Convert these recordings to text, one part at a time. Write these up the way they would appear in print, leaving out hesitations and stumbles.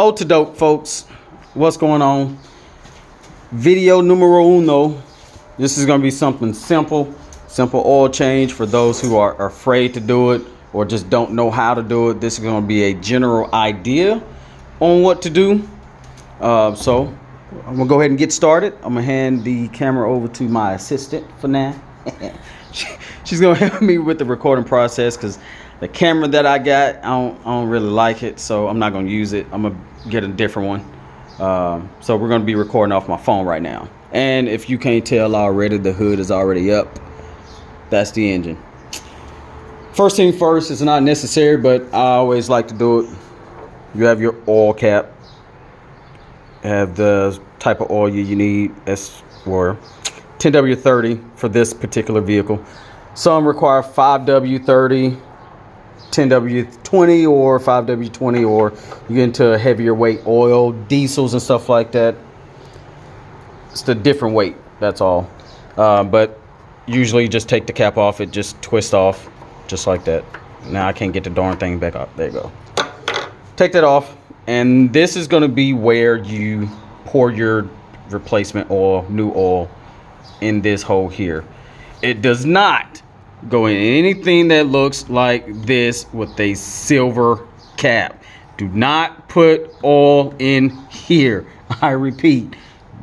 Oh, to dope, folks. What's going on? Video numero uno. This is going to be something simple oil change for those who are afraid to do it or just don't know how to do it. This is going to be a general idea on what to do. So I'm going to go ahead and get started. I'm going to hand the camera over to my assistant for now. She's going to help me with the recording process because the camera that I got, I don't really like it, so I'm not going to use it. I'm going to get a different one. So we're going to be recording off my phone right now. And if you can't tell already, the hood is already up. That's the engine. First thing first, it's not necessary, but I always like to do it. You have your oil cap. Have the type of oil you need. That's for 10W30 for this particular vehicle. Some require 5W30. 10W20 or 5W20, or you get into a heavier weight oil, diesels and stuff like that. It's the different weight, that's all. But usually just take the cap off, it just twists off just like that. Now I can't get the darn thing back up. There you go. Take that off, and this is going to be where you pour your replacement oil, new oil, in this hole here. It does not go in anything that looks like this with a silver cap. Do not put oil in here. I repeat,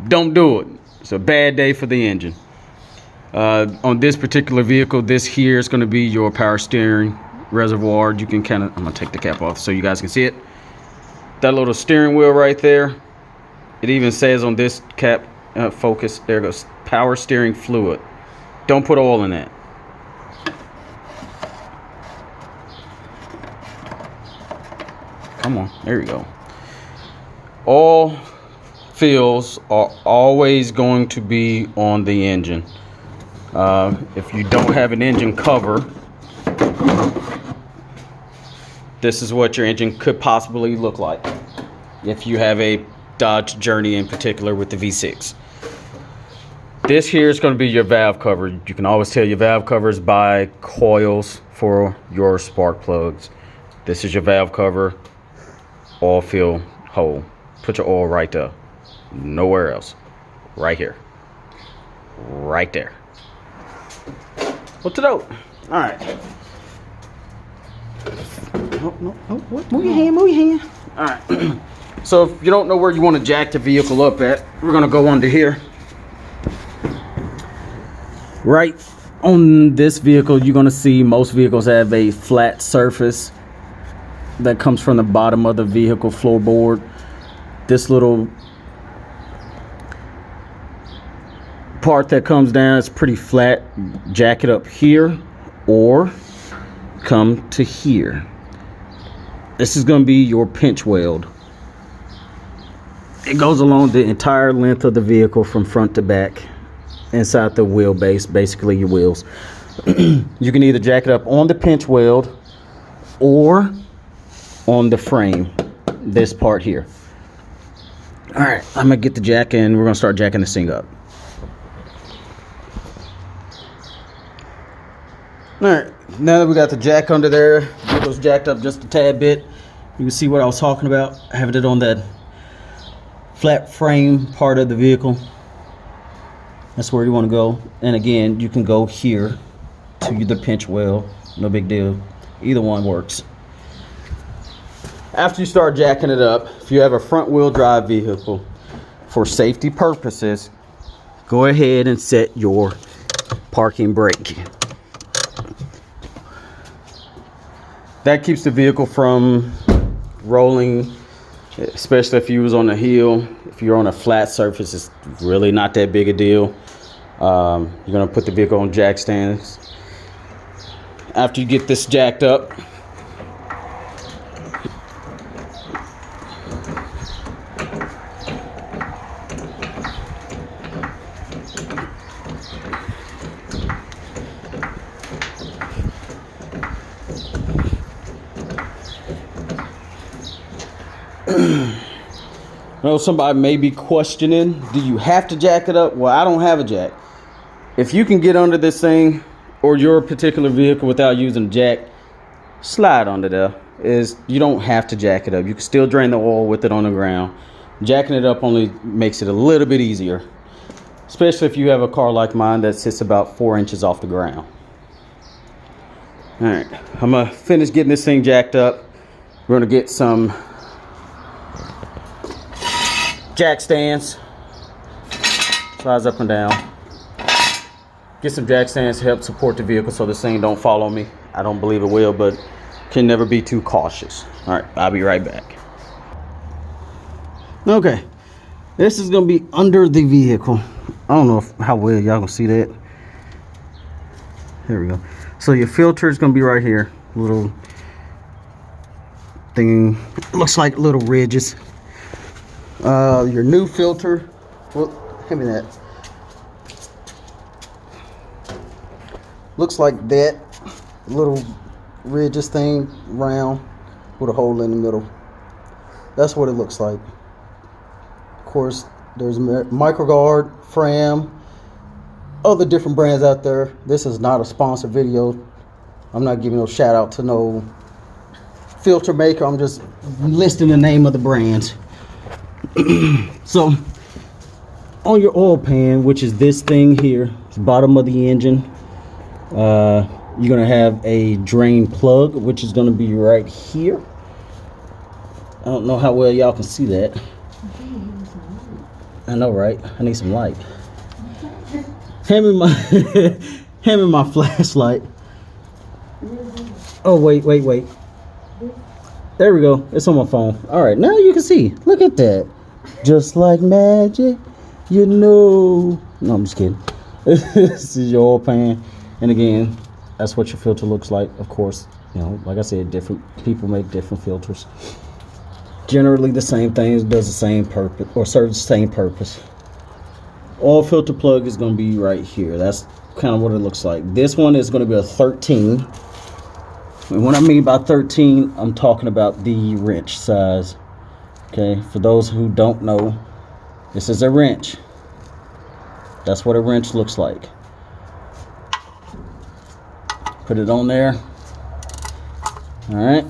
don't do it. It's a bad day for the engine. On this particular vehicle, this here is going to be your power steering reservoir. You can kind of, I'm going to take the cap off so you guys can see it. That little steering wheel right there. It even says on this cap, focus, there goes, power steering fluid. Don't put oil in that. Come on, there you go. All fills are always going to be on the engine. If you don't have an engine cover, this is what your engine could possibly look like. If you have a Dodge Journey in particular with the V6. This here is going to be your valve cover. You can always tell your valve covers by coils for your spark plugs. This is your valve cover. Oil fill hole. Put your oil right there. Nowhere else. Right here. Right there. What's it up? Alright. No. Move your hand. Alright. So if you don't know where you want to jack the vehicle up at, we're going to go under here. Right on this vehicle, you're going to see most vehicles have a flat surface that comes from the bottom of the vehicle floorboard. This little part that comes down is pretty flat. Jack it up here or come to here. This is going to be your pinch weld. It goes along the entire length of the vehicle from front to back inside the wheelbase, basically your wheels. You can either jack it up on the pinch weld or on the frame, this part here. All right, I'm gonna get the jack in. We're gonna start jacking this thing up. All right, now that we got the jack under there, it was jacked up just a tad bit. You can see what I was talking about, having it on that flat frame part of the vehicle. That's where you want to go. And again, you can go here to the pinch weld. No big deal. Either one works. After you start jacking it up, if you have a front wheel drive vehicle, for safety purposes, go ahead and set your parking brake. That keeps the vehicle from rolling, especially if you was on a hill. If you're on a flat surface, it's really not that big a deal. You're gonna put the vehicle on jack stands. After you get this jacked up, I know somebody may be questioning, do you have to jack it up? Well, I don't have a jack. If you can get under this thing or your particular vehicle without using a jack, slide under there. is you don't have to jack it up. You can still drain the oil with it on the ground. Jacking it up only makes it a little bit easier, especially if you have a car like mine that sits about 4 inches off the ground. All right, I'm gonna finish getting this thing jacked up. We're gonna get some jack stands, slides up and down. Get some jack stands to help support the vehicle so this thing don't fall on me. I don't believe it will, but can never be too cautious. All right, I'll be right back. Okay, this is gonna be under the vehicle. I don't know how well y'all gonna see that. There we go. So your filter is gonna be right here. Little thing, looks like little ridges. Your new filter, well, hand me that. Looks like that, little ridges thing, round, with a hole in the middle. That's what it looks like. Of course, there's MicroGuard, Fram, other different brands out there. This is not a sponsored video. I'm not giving no shout out to no filter maker. I'm just listing the name of the brands. So on your oil pan, which is this thing here, it's bottom of the engine, you're gonna have a drain plug, which is gonna be right here. I don't know how well y'all can see that. I know, right? I need some light. Hand me my hand me my flashlight. Oh wait. There we go. It's on my phone. All right, now you can see. Look at that. Just like magic, you know. No, I'm just kidding. This is your oil pan, and again, that's what your filter looks like. Of course, you know, like I said, different people make different filters. Generally, the same thing, does the same purpose or serves the same purpose. Oil filter plug is going to be right here. That's kind of what it looks like. This one is going to be a 13. And what I mean by 13, I'm talking about the wrench size. Okay, for those who don't know, this is a wrench. That's what a wrench looks like. Put it on there. All right.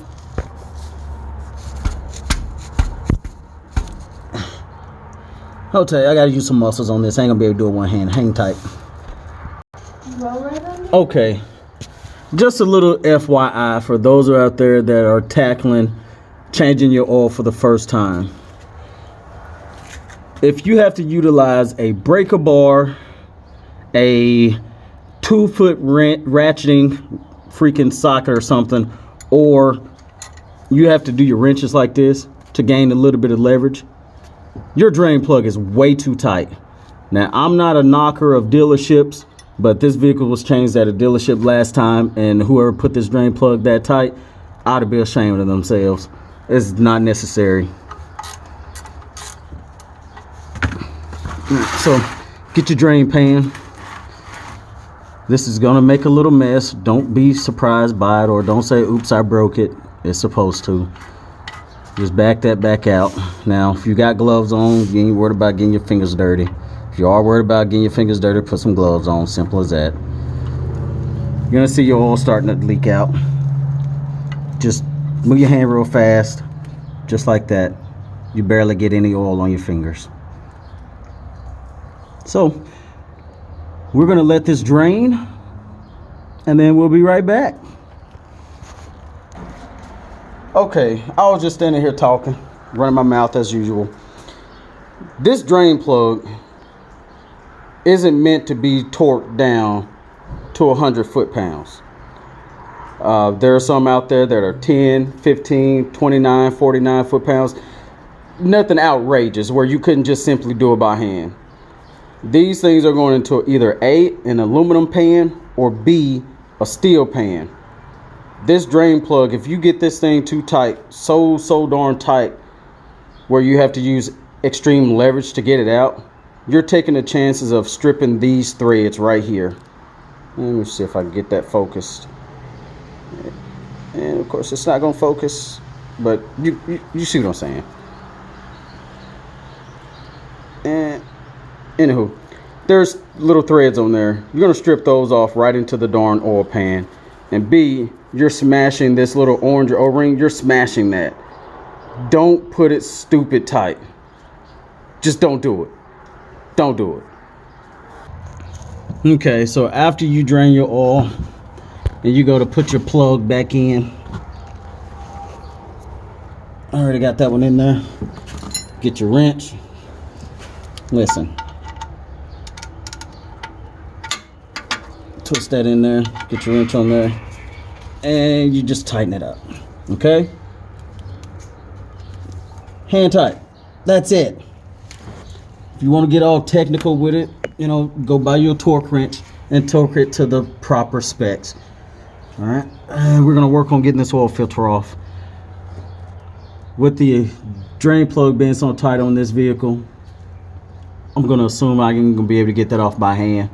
Okay, I gotta use some muscles on this. I ain't gonna be able to do it one hand. Hang tight. Okay, just a little FYI for those out there that are tackling changing your oil for the first time. If you have to utilize a breaker bar, a 2-foot ratcheting freaking socket or something, or you have to do your wrenches like this to gain a little bit of leverage, your drain plug is way too tight. Now, I'm not a knocker of dealerships, but this vehicle was changed at a dealership last time, and whoever put this drain plug that tight ought to be ashamed of themselves. It's not necessary. So get your drain pan. This is gonna make a little mess. Don't be surprised by it, or don't say, oops, I broke it. It's supposed to. Just back that back out. Now, if you got gloves on, you ain't worried about getting your fingers dirty. If you are worried about getting your fingers dirty, put some gloves on. Simple as that. You're gonna see your oil starting to leak out. Just move your hand real fast, just like that. You barely get any oil on your fingers. So we're gonna let this drain, and then we'll be right back. Okay, I was just standing here talking, running my mouth as usual. This drain plug isn't meant to be torqued down to 100 foot-pounds. There are some out there that are 10, 15, 29, 49 foot-pounds. Nothing outrageous where you couldn't just simply do it by hand. These things are going into either A, an aluminum pan, or B, a steel pan. This drain plug, if you get this thing too tight, so darn tight, where you have to use extreme leverage to get it out, you're taking the chances of stripping these threads right here. Let me see if I can get that focused. And of course it's not gonna focus, but you see what I'm saying. And anywho, there's little threads on there. You're gonna strip those off right into the darn oil pan. And B, you're smashing this little orange O-ring. You're smashing that. Don't put it stupid tight. Just don't do it. Don't do it. Okay, so after you drain your oil and you go to put your plug back in, I already got that one in there. Get your wrench. Listen. Twist that in there. Get your wrench on there. And you just tighten it up. Okay? Hand tight. That's it. If you want to get all technical with it, you know, go buy you a torque wrench and torque it to the proper specs. All right? We're going to work on getting this oil filter off. With the drain plug being so tight on this vehicle, I'm going to assume I'm going to be able to get that off by hand.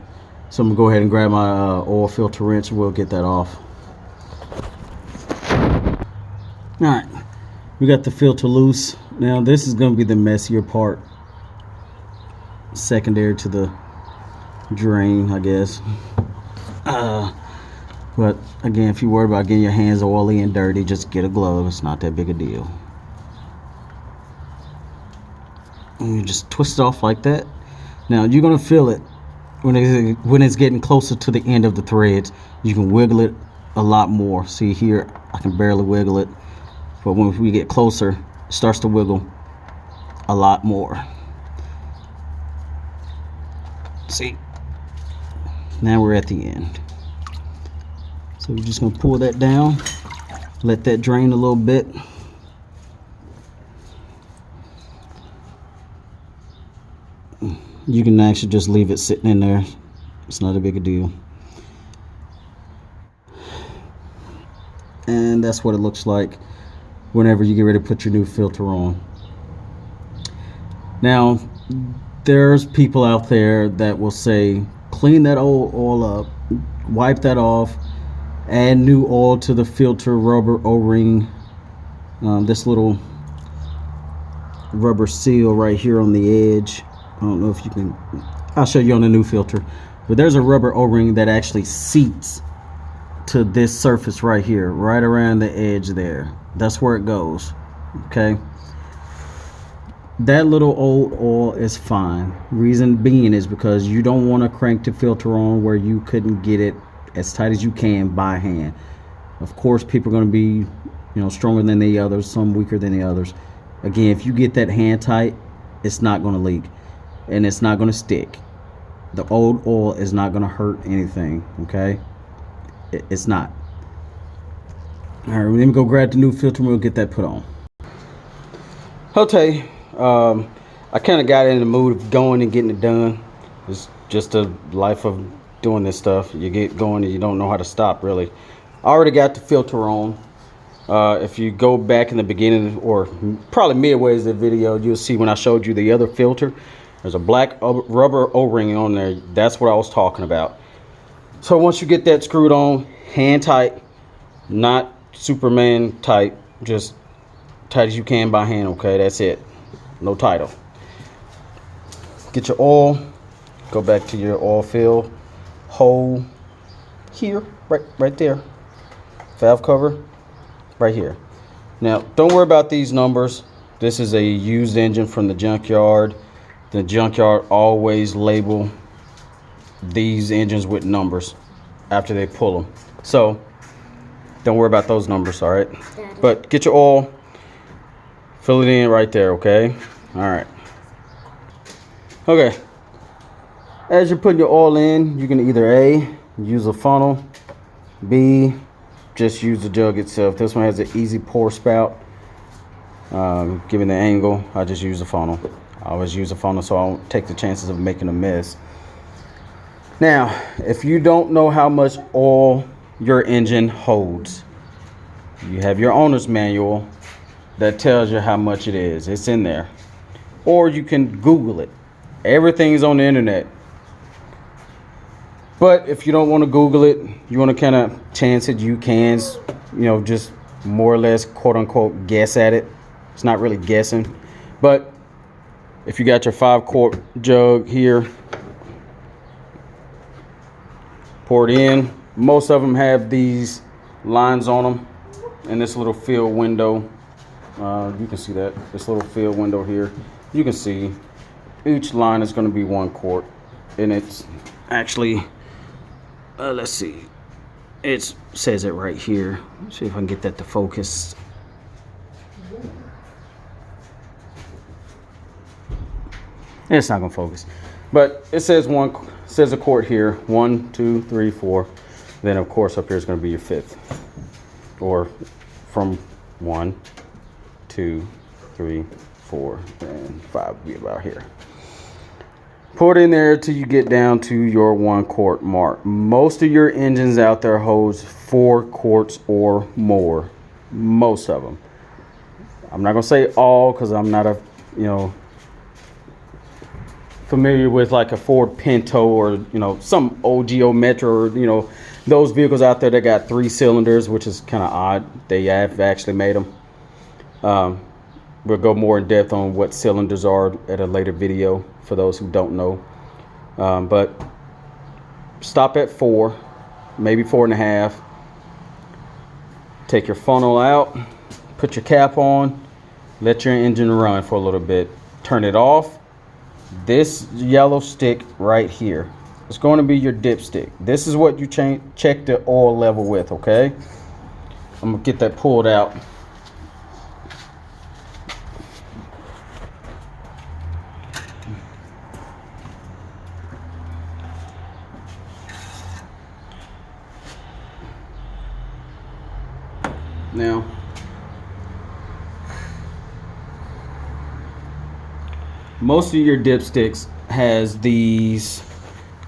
So I'm going to go ahead and grab my oil filter wrench and we'll get that off. Alright, we got the filter loose. Now this is going to be the messier part. Secondary to the drain, I guess. But again, if you're worried about getting your hands oily and dirty, just get a glove. It's not that big a deal. And you just twist it off like that. Now you're going to feel it when it's getting closer to the end of the threads. You can wiggle it a lot more. See here, I can barely wiggle it, but when we get closer, it starts to wiggle a lot more. See, now we're at the end. So we're just going to pull that down, let that drain a little bit. You can actually just leave it sitting in there. It's not a big a deal. And that's what it looks like whenever you get ready to put your new filter on. Now, there's people out there that will say, clean that old oil up, wipe that off, add new oil to the filter rubber O-ring, this little rubber seal right here on the edge. I don't know if you can, I'll show you on the new filter, but there's a rubber O-ring that actually seats to this surface right here, right around the edge there. That's where it goes. Okay, that little old oil is fine. Reason being is because you don't want to crank the filter on where you couldn't get it as tight as you can by hand. Of course, people are going to be, you know, stronger than the others, some weaker than the others. Again, if you get that hand tight, it's not going to leak and it's not going to stick. The old oil is not going to hurt anything. Okay, it's not. All right, let me go grab the new filter and we'll get that put on. Okay, I kind of got in the mood of going and getting it done. It's just a life of doing this stuff. You get going and you don't know how to stop, really. I already got the filter on. If you go back in the beginning or probably midway of the video, you'll see when I showed you the other filter, there's a black rubber O-ring on there. That's what I was talking about. So once you get that screwed on, hand tight, not Superman tight, just tight as you can by hand. Okay, that's it. No title. Get your oil, go back to your oil fill hole here, right there. Valve cover right here. Now don't worry about these numbers. This is a used engine from the junkyard. The junkyard always label these engines with numbers after they pull them, so don't worry about those numbers. All right, but get your oil, fill it in right there. Okay, all right. Okay, as you're putting your oil in, you can either A, use a funnel, B, just use the jug itself. This one has an easy pour spout. Given the angle, I just use a funnel. I always use a funnel so I don't take the chances of making a mess. Now, if you don't know how much oil your engine holds, you have your owner's manual that tells you how much it is. It's in there. Or you can Google it. Everything's on the internet. But if you don't want to Google it, you want to kind of chance it, you can, you know, just more or less, quote unquote, guess at it. It's not really guessing. But if you got your 5-quart jug here, pour it in. Most of them have these lines on them in this little field window. You can see that, this little field window here. You can see each line is going to be 1 quart, and it's actually, let's see, it says it right here. Let's see if I can get that to focus. It's not gonna focus, but it says a quart here. 1, 2, 3, 4. Then of course up here is gonna be your 5th, or from 1, 2, 3, 4, and 5 will be about here. Pour it in there till you get down to your 1 quart mark. Most of your engines out there holds 4 quarts or more. Most of them. I'm not gonna say all because I'm not familiar with like a Ford Pinto or some OGO Metro, or those vehicles out there that got 3 cylinders, which is kind of odd. They have actually made them. We'll go more in depth on what cylinders are at a later video for those who don't know. But stop at 4, maybe 4.5. Take your funnel out, put your cap on, let your engine run for a little bit. Turn it off. This yellow stick right here is going to be your dipstick. This is what you check the oil level with, okay? I'm gonna get that pulled out. Now, most of your dipsticks has these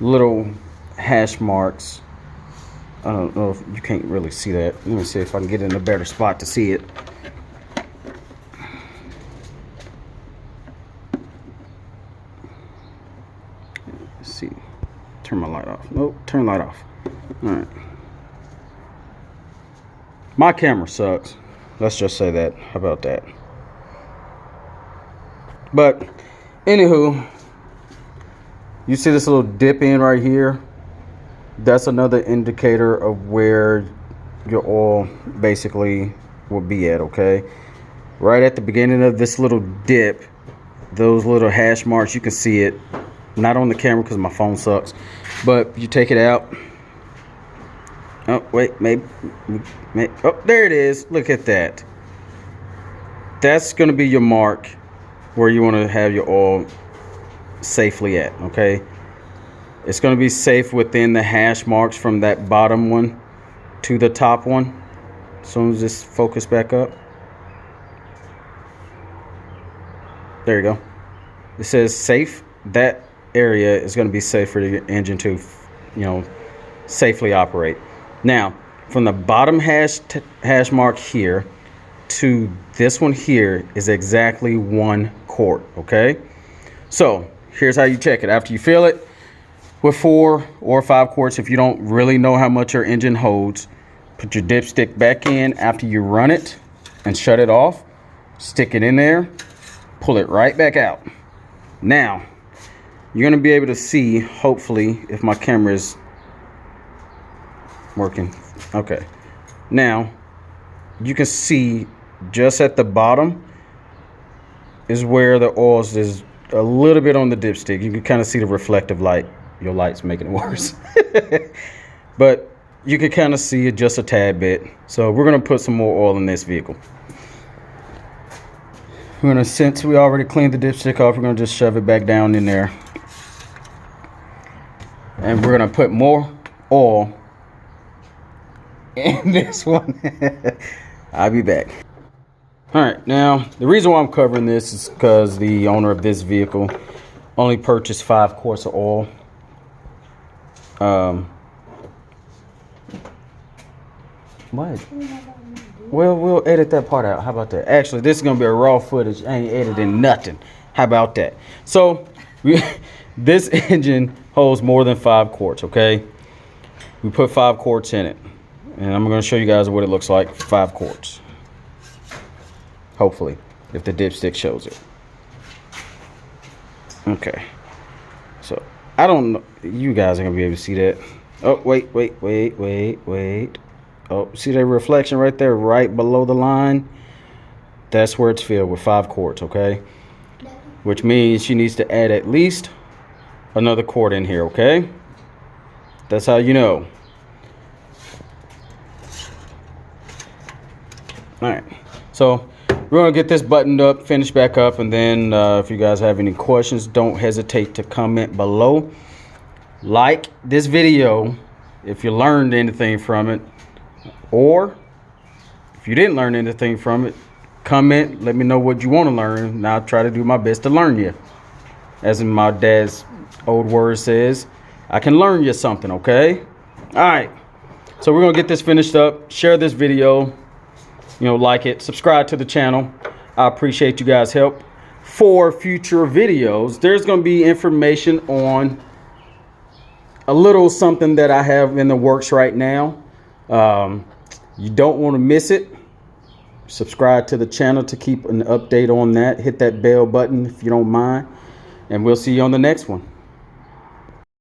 little hash marks. I don't know if you can't really see that. Let me see if I can get in a better spot to see it. Let's see. Turn my light off. Nope, turn light off. All right. My camera sucks. Let's just say that. How about that? But anywho, you see this little dip in right here? That's another indicator of where your oil basically will be at, okay? Right at the beginning of this little dip, those little hash marks, you can see it. Not on the camera because my phone sucks. But you take it out. Oh, wait, maybe. Oh, there it is. Look at that. That's going to be your mark where you want to have your oil safely at, okay? It's going to be safe within the hash marks from that bottom one to the top one. As soon as this focus back up. There you go. It says safe. That area is going to be safe for your engine to, safely operate. Now, from the bottom hash mark here to this one here is exactly 1 quart, okay? So, here's how you check it. After you fill it with 4 or 5 quarts, if you don't really know how much your engine holds, put your dipstick back in after you run it and shut it off. Stick it in there, pull it right back out. Now, you're going to be able to see, hopefully, if my camera is working. Okay. Now, you can see just at the bottom is where the oil is a little bit on the dipstick. You can kind of see the reflective light. Your light's making it worse. But you can kind of see it just a tad bit. So we're going to put some more oil in this vehicle. Since we already cleaned the dipstick off, we're going to just shove it back down in there. And we're going to put more oil in this one. I'll be back. All right, now the reason why I'm covering this is because the owner of this vehicle only purchased 5 quarts of oil. What? Well, we'll edit that part out. How about that? Actually, this is gonna be a raw footage. I ain't editing nothing. How about that? So this engine holds more than 5 quarts, okay? We put 5 quarts in it. And I'm going to show you guys what it looks like, 5 quarts. Hopefully, if the dipstick shows it. Okay. So, I don't know. You guys are going to be able to see that. Oh, wait. Oh, see that reflection right there, right below the line? That's where it's filled with 5 quarts, okay? Which means she needs to add at least another quart in here, okay? That's how you know. All right, so we're gonna get this buttoned up, finish back up, and then if you guys have any questions, don't hesitate to comment below. Like this video if you learned anything from it, or if you didn't learn anything from it, comment, let me know what you want to learn, and I'll try to do my best to learn you. As in my dad's old word says, I can learn you something, okay? All right, so we're gonna get this finished up. Share this video, like it, subscribe to the channel. I appreciate you guys' help. For future videos, there's gonna be information on a little something that I have in the works right now. You don't want to miss it. Subscribe to the channel to keep an update on that. Hit that bell button if you don't mind, and we'll see you on the next one.